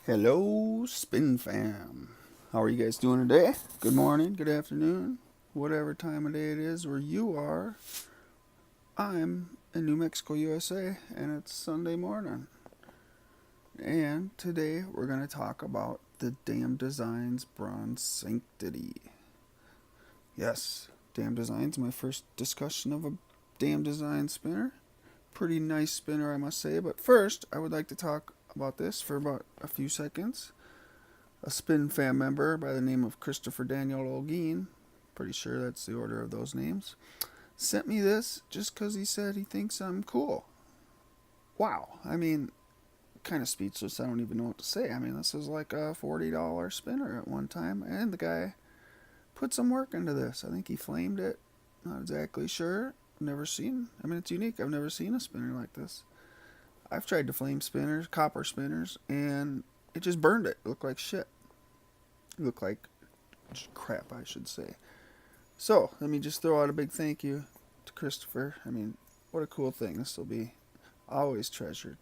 Hello, Spin Fam. How are you guys doing today? Good morning, good afternoon, whatever time of day it is where you are. I'm in New Mexico, USA, and it's Sunday morning. And today we're going to talk about the Damn Designs Bronze Sanctity. Yes, Damn Designs, my first discussion of a Damn Design spinner. Pretty nice spinner, I must say. But first, I would like to talk about this for about a few seconds. A Spin Fam member by the name of Christopher Daniel Olguin, pretty sure that's the order of those names, sent me this just because he said he thinks I'm cool. Wow, I mean, kind of speechless. I don't even know what to say. I mean, this is like a $40 spinner at one time, and the guy put some work into this. I think he flamed it. Not exactly sure. Never seen. I mean, it's unique. I've never seen a spinner like this. I've tried to flame spinners, copper spinners, and it just burned it. It looked like shit. It looked like crap, I should say. So, let me just throw out a big thank you to Christopher. I mean, what a cool thing. This will be always treasured.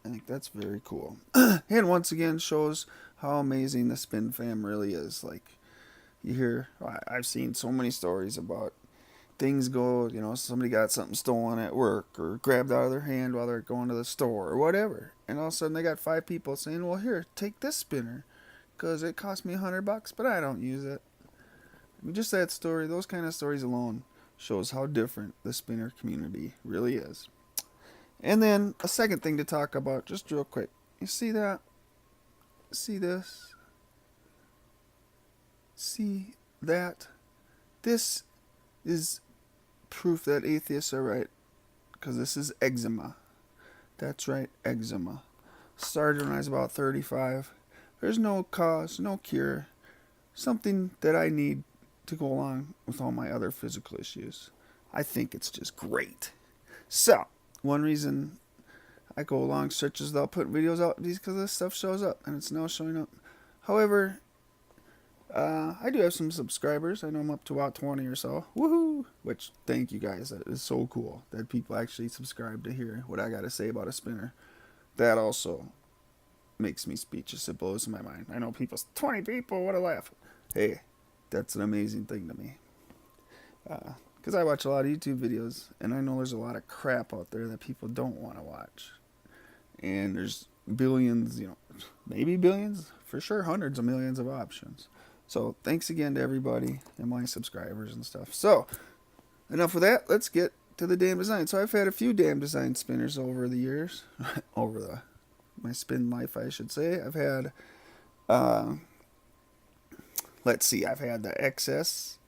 I think that's very cool. And once again, shows how amazing the Spin Fam really is. Like, you hear, I've seen so many stories about things go, somebody got something stolen at work or grabbed out of their hand while they're going to the store or whatever. And all of a sudden they got 5 people saying, well, here, take this spinner because it cost me $100, but I don't use it. I mean, just that story, those kind of stories alone shows how different the spinner community really is. And then a second thing to talk about, just real quick. You see that? See this? See that? This is proof that atheists are right, because this is eczema. That's right, eczema. Started when I was about 35. There's no cause, no cure. Something that I need to go along with all my other physical issues. I think it's just great. So, one reason I go along stretches without putting videos out is because this stuff shows up, and it's now showing up. However, I do have some subscribers. I know I'm up to about 20 or so. Woohoo! Which, thank you guys. That is so cool that people actually subscribe to hear what I got to say about a spinner. That also makes me speechless. It blows my mind. I know people, 20 people, what a laugh. Hey, that's an amazing thing to me. Because I watch a lot of YouTube videos, and I know there's a lot of crap out there that people don't want to watch. And there's billions, maybe billions, for sure hundreds of millions of options. So thanks again to everybody and my subscribers and stuff. So enough of that. Let's get to the Damn Design. So I've had a few Damn Design spinners over the years, over my spin life, I should say. I've had, let's see, I've had the XS,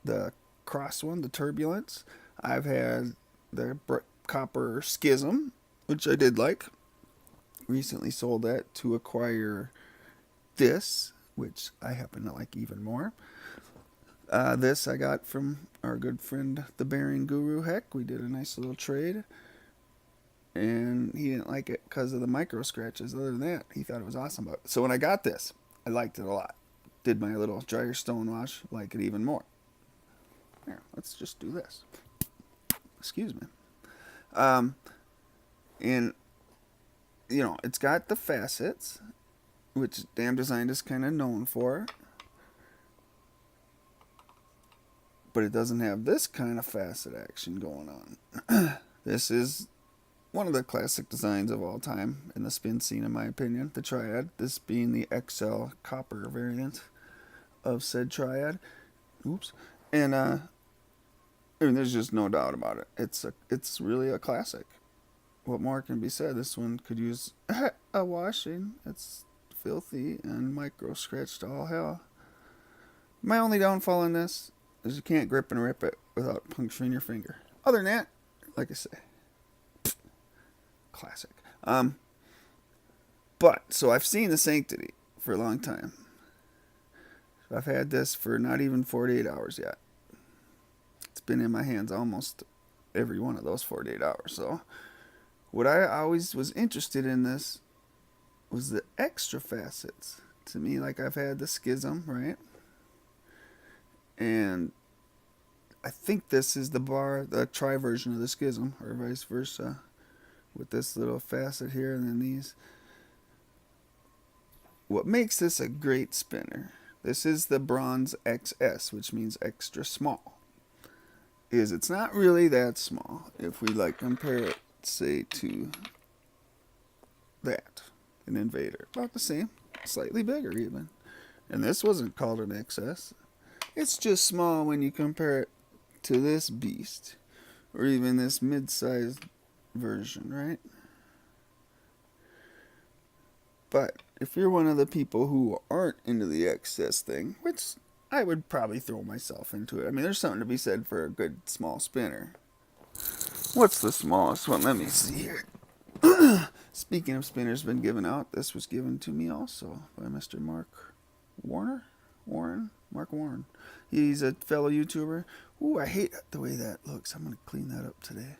the Cross one, the Turbulence. I've had the Copper Schism, which I did like. Recently sold that to acquire this, which I happen to like even more. This I got from our good friend, the Bearing Guru. Heck, we did a nice little trade. And he didn't like it because of the micro scratches. Other than that, he thought it was awesome. So when I got this, I liked it a lot. Did my little dryer stone wash, like it even more. Here, let's just do this. Excuse me. And, it's got the facets, which Damn Design is kind of known for. But it doesn't have this kind of facet action going on. This is one of the classic designs of all time in the spin scene, in my opinion. The Triad, this being the XL copper variant of said Triad. Oops. And, there's just no doubt about it. It's really a classic. What more can be said? This one could use a washing. It's filthy and micro scratched to all hell. My only downfall in this is you can't grip and rip it without puncturing your finger. Other than that, like I say, classic. So I've seen the Sanctity for a long time. So I've had this for not even 48 hours yet. It's been in my hands almost every one of those 48 hours. So what I always was interested in this was the extra facets. To me, like I've had the Schism, right? And I think this is the tri version of the Schism, or vice versa, with this little facet here and then these. what makes this a great spinner, this is the bronze XS, which means extra small, is it's not really that small. If we like compare it, say, to that, an Invader, about the same, slightly bigger even. And this wasn't called an XS. It's just small when you compare it to this beast, or even this mid-sized version, right? But if you're one of the people who aren't into the XS thing, which I would probably throw myself into it. I mean, there's something to be said for a good small spinner. What's the smallest one? Let me see here. Speaking of spinners been given out, this was given to me also by Mr. Mark Warren. He's a fellow YouTuber. Ooh, I hate the way that looks. I'm going to clean that up today.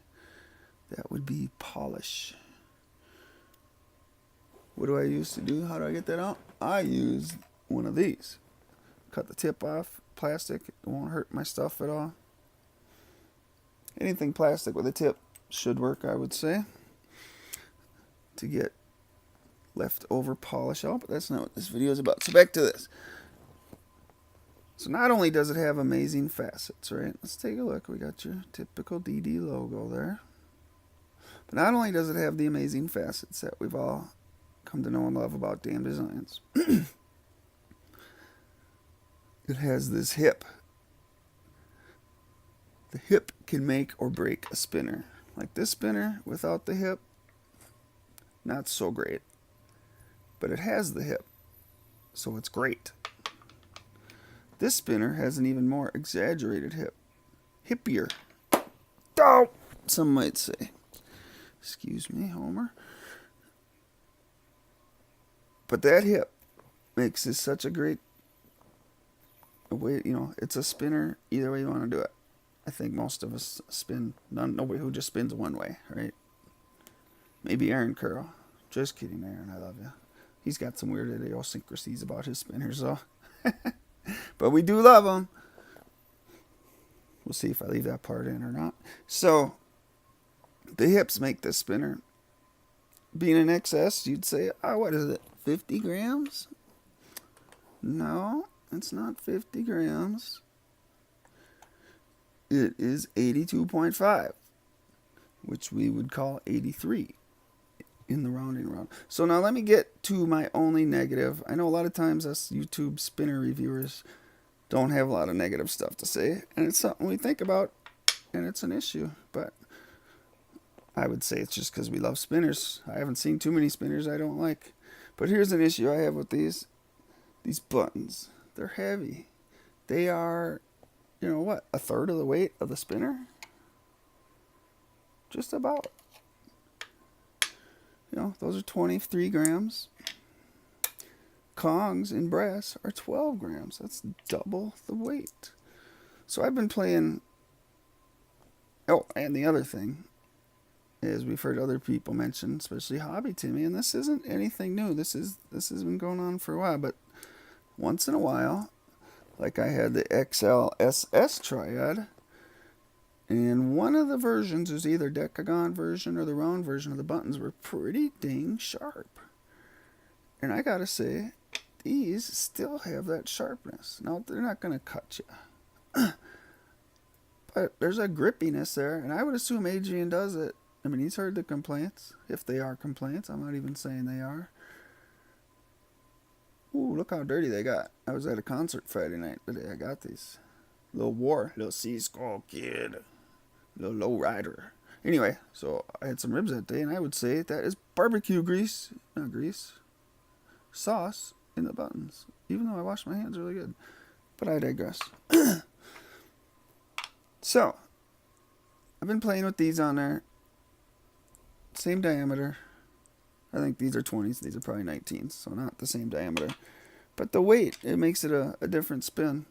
That would be polish. What do I use to do? How do I get that out? I use one of these. Cut the tip off. Plastic. It won't hurt my stuff at all. Anything plastic with a tip should work, I would say, to get leftover polish out, but that's not what this video is about. So back to this. So not only does it have amazing facets, right? Let's take a look. We got your typical DD logo there. But not only does it have the amazing facets that we've all come to know and love about Damn Designs, it has this hip. The hip can make or break a spinner. Like this spinner without the hip, not so great. But it has the hip, so it's great. This spinner has an even more exaggerated hip. Hippier. Oh, some might say. Excuse me, Homer. But that hip makes this such a great way, it's a spinner either way you want to do it. I think most of us spin, nobody who just spins one way, right? Maybe Aaron Curl. Just kidding, Aaron, I love you. He's got some weird idiosyncrasies about his spinners, though. But we do love them. We'll see if I leave that part in or not. So, the hips make this spinner. Being an XS, you'd say, what is it, 50 grams? No, it's not 50 grams. It is 82.5, which we would call 83 in the rounding round. So now let me get to my only negative. I know a lot of times us YouTube spinner reviewers don't have a lot of negative stuff to say, and it's something we think about, and it's an issue. But I would say it's just because we love spinners. I haven't seen too many spinners I don't like. But here's an issue I have with these buttons. They're heavy. They are, a third of the weight of the spinner? Just about. Those are 23 grams. Kongs in brass are 12 grams. That's double the weight. So I've been playing. Oh, and the other thing is we've heard other people mention, especially Hobby Timmy, and this isn't anything new. This has been going on for a while, but once in a while, like I had the XL-SS Triad, and one of the versions was either Decagon version or the round version of the buttons were pretty dang sharp. And I gotta say, these still have that sharpness. Now, they're not gonna cut you. But there's a grippiness there, and I would assume Adrian does it. I mean, he's heard the complaints, if they are complaints. I'm not even saying they are. Ooh, look how dirty they got. I was at a concert Friday night the day I got these. Little Sea Skull Kid. Little low rider. Anyway, so I had some ribs that day, and I would say that is barbecue sauce in the buttons. Even though I washed my hands really good. But I digress. So, I've been playing with these on there. Same diameter. I think these are 20s. These are probably 19s. So not the same diameter. But the weight, it makes it a different spin.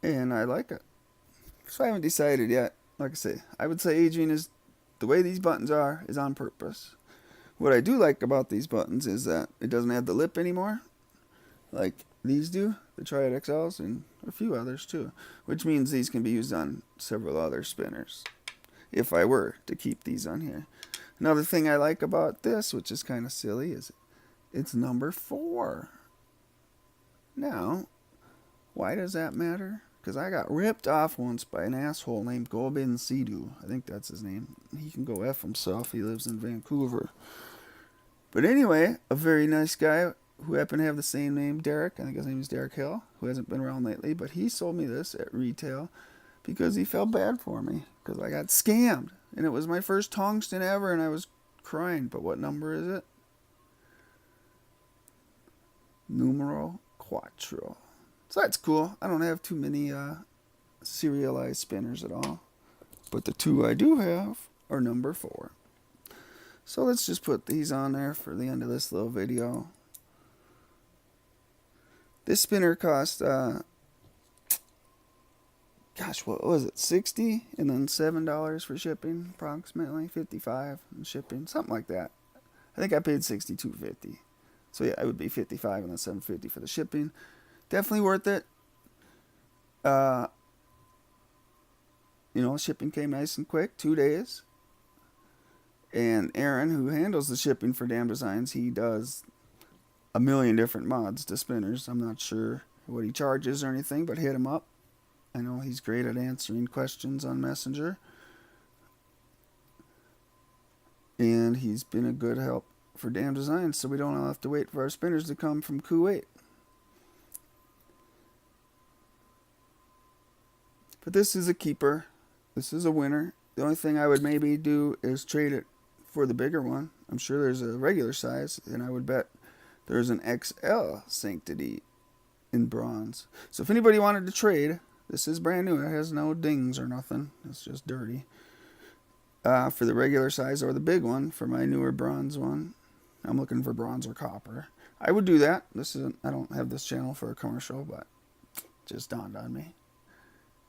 And I like it. So I haven't decided yet. Like I say, I would say Adrian is, the way these buttons are, is on purpose. What I do like about these buttons is that it doesn't have the lip anymore. Like these do. The Triad XLs and a few others too. Which means these can be used on several other spinners. If I were to keep these on here. Another thing I like about this, which is kind of silly, is It's number 4. Now, why does that matter? Because I got ripped off once by an asshole named Gobin Sidhu. I think that's his name. He can go F himself. He lives in Vancouver. But anyway, a very nice guy who happened to have the same name, Derek. I think his name is Derek Hill, who hasn't been around lately. But he sold me this at retail because he felt bad for me. Because I got scammed. And it was my first tungsten ever, and I was crying. But what number is it? Numero quattro. So that's cool. I don't have too many serialized spinners at all. But the 2 I do have are number 4. So let's just put these on there for the end of this little video. This spinner cost, gosh, what was it, 60 and then $7 for shipping, approximately 55 in shipping, something like that. I think I paid $62.50. So yeah, it would be 55 and then $7.50 for the shipping. Definitely worth it. You know, shipping came nice and quick, 2 days. And Aaron, who handles the shipping for Damn Designs, he does a million different mods to spinners. I'm not sure what he charges or anything, but hit him up. I know he's great at answering questions on Messenger. And he's been a good help for Damn Designs, so we don't all have to wait for our spinners to come from Kuwait. But this is a keeper. This is a winner. The only thing I would maybe do is trade it for the bigger one. I'm sure there's a regular size, and I would bet there's an XL Sanctity in bronze. So if anybody wanted to trade, this is brand new. It has no dings or nothing. It's just dirty. For the regular size or the big one, for my newer bronze one. I'm looking for bronze or copper. I would do that. I don't have this channel for a commercial, but it just dawned on me.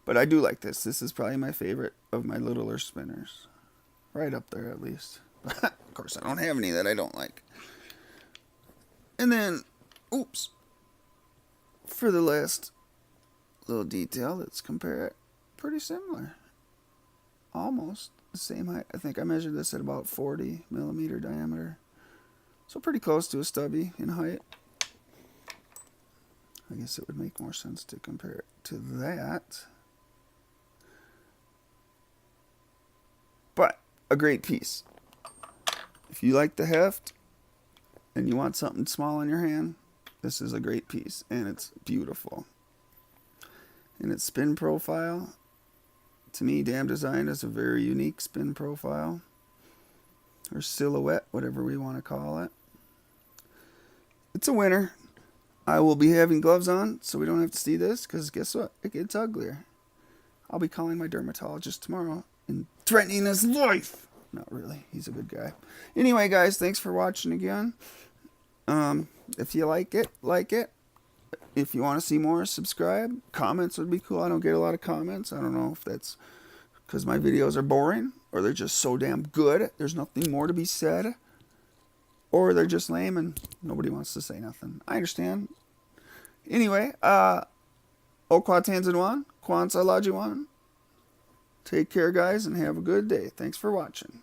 But I do like this. This is probably my favorite of my littler spinners. Right up there, at least. Of course, I don't have any that I don't like. And then, oops. For the last little detail, let's compare it. Pretty similar. Almost the same height. I think I measured this at about 40 millimeter diameter. So pretty close to a stubby in height. I guess it would make more sense to compare it to that. But a great piece. If you like the heft and you want something small in your hand, this is a great piece, and it's beautiful. And its spin profile, to me, Damn Design is a very unique spin profile, or silhouette, whatever we want to call it. It's a winner. I will be having gloves on, so we don't have to see this, because guess what? It gets uglier. I'll be calling my dermatologist tomorrow and threatening his life. Not really. He's a good guy. Anyway, guys, thanks for watching again. If you like it, like it. If you want to see more, subscribe. Comments would be cool. I don't get a lot of comments. I don't know if that's because my videos are boring, or they're just so damn good. There's nothing more to be said. Or they're just lame and nobody wants to say nothing. I understand. Anyway, Okwa Tanzanwan, Kwanzaa Lajiwan. Take care, guys, and have a good day. Thanks for watching.